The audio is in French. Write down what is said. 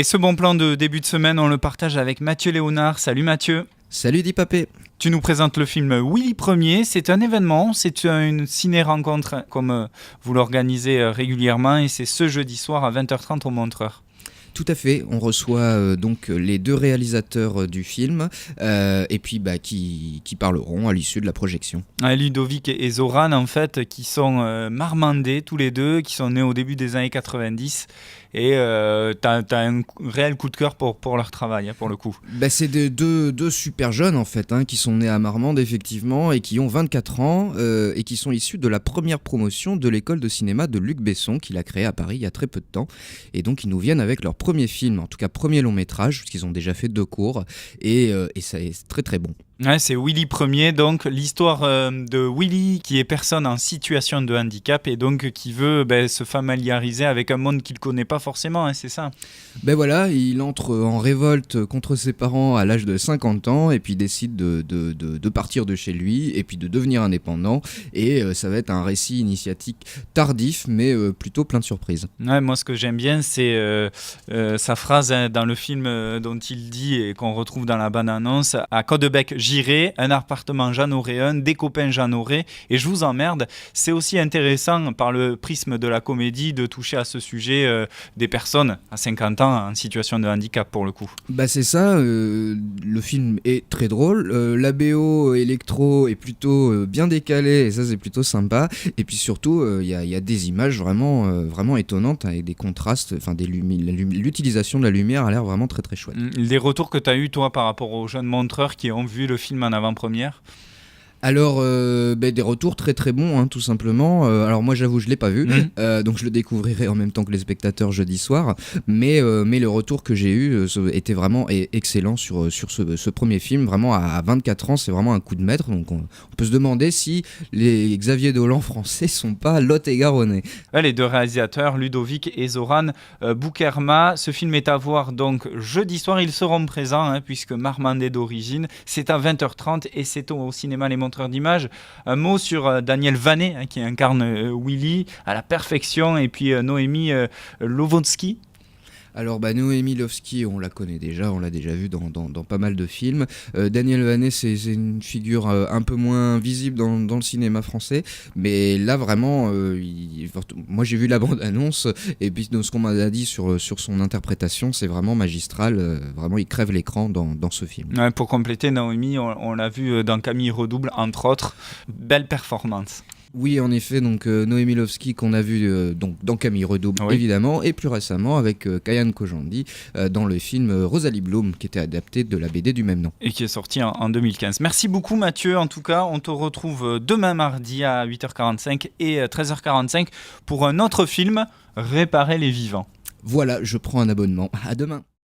Et ce bon plan de début de semaine, on le partage avec Mathieu Léonard. Salut Mathieu. Salut Dipapé. Tu nous présentes le film Willy Ier. C'est un événement, c'est une ciné-rencontre comme vous l'organisez régulièrement et c'est ce jeudi soir à 20h30 au Montreur. Tout à fait, on reçoit donc les deux réalisateurs du film et puis qui parleront à l'issue de la projection. Ludovic et Zoran en fait qui sont marmandais tous les deux, qui sont nés au début des années 90 et t'as un réel coup de cœur pour leur travail pour le coup. C'est deux super jeunes en fait qui sont nés à Marmande effectivement et qui ont 24 ans et qui sont issus de la première promotion de l'école de cinéma de Luc Besson qu'il a créée à Paris il y a très peu de temps et donc ils nous viennent avec leur premier film, en tout cas premier long métrage puisqu'ils ont déjà fait 2 cours et ça est très très bon. Ouais, c'est Willy Ier, donc l'histoire de Willy qui est personne en situation de handicap et donc qui veut se familiariser avec un monde qu'il ne connaît pas forcément, c'est ça. Voilà, il entre en révolte contre ses parents à l'âge de 50 ans et puis décide de partir de chez lui et puis de devenir indépendant et ça va être un récit initiatique tardif mais plutôt plein de surprises. Ouais, moi ce que j'aime bien c'est sa phrase dans le film dont il dit et qu'on retrouve dans la bande-annonce: à Caudebec j'irai, un appartement j'en aurai un, des copains j'en aurai et je vous emmerde. C'est aussi intéressant par le prisme de la comédie de toucher à ce sujet des personnes à 50 ans en situation de handicap pour le coup. C'est ça, le film est très drôle, la BO électro est plutôt bien décalée et ça c'est plutôt sympa et puis surtout il y a des images vraiment étonnantes avec des contrastes, l'utilisation de la lumière a l'air vraiment très très chouette. Les retours que tu as eu toi par rapport aux jeunes montreurs qui ont vu le film en avant-première? Alors, des retours très très bons, tout simplement. Alors moi j'avoue, je l'ai pas vu, donc je le découvrirai en même temps que les spectateurs jeudi soir. Mais le retour que j'ai eu était vraiment excellent sur ce premier film. Vraiment à 24 ans, c'est vraiment un coup de maître. Donc on peut se demander si les Xavier Dolan français sont pas Lot et Garonnais. Ouais, les deux réalisateurs, Ludovic et Zoran Boukerma. Ce film est à voir donc jeudi soir. Ils seront présents puisque Marmandais d'origine. C'est à 20h30 et c'est au cinéma Les Montreurs d'Images. Un mot sur Daniel Vanet qui incarne Willy à la perfection et puis Noémie Lovonsky. Alors Noémie Lovsky, on la connaît déjà, on l'a déjà vu dans pas mal de films. Daniel Vanet, c'est une figure un peu moins visible dans le cinéma français, mais là vraiment, moi j'ai vu la bande-annonce et puis de ce qu'on m'a dit sur son interprétation, c'est vraiment magistral, vraiment il crève l'écran dans ce film. Ouais, pour compléter, Noémie, on l'a vu dans Camille Redouble, entre autres, belle performance. Oui, en effet, donc Noémie Lovsky qu'on a vu dans Camille Redouble, oui, évidemment, et plus récemment avec Kayan Kojandi dans le film Rosalie Bloom, qui était adapté de la BD du même nom. Et qui est sorti en 2015. Merci beaucoup Mathieu, en tout cas, on te retrouve demain mardi à 8h45 et 13h45 pour un autre film, Réparer les vivants. Voilà, je prends un abonnement. À demain.